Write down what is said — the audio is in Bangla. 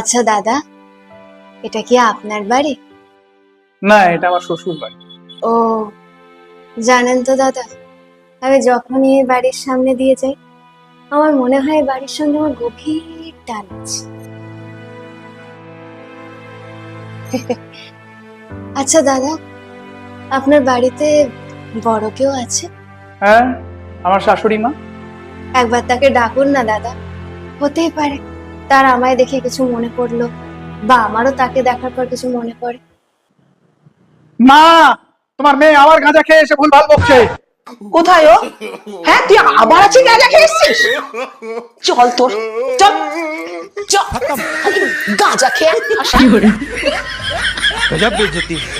আচ্ছা দাদা, এটা কি আপনার বাড়ি? না, এটা আমার শ্বশুর বাড়ি। ও, জানেন তো দাদা, আমি যখনই এই বাড়ির সামনে দিয়ে যাই আমার মনে হয় এই বাড়ির সঙ্গে আমার গভীর টান আছে। আচ্ছা দাদা, আপনার বাড়িতে বড় কেউ আছে? হ্যাঁ, আমার শাশুড়ি মা। একবার তাকে ডাকুন না দাদা, হতেই পারে তার আমায় দেখে কিছু মনে পড়লো, বা আমারও তাকে দেখার পর কিছু মনে পড়ে। মা, তোমার মেয়ে আবার গাঁজা খেয়ে এসে ভুলভাল বকছে। কোথায় ও? হ্যাঁ, তুই আবার আছি গাঁজা খেয়েছিস? চল তোর, চল চল, গাঁজা খেয়ে আসা। गजब बेइज्जती है।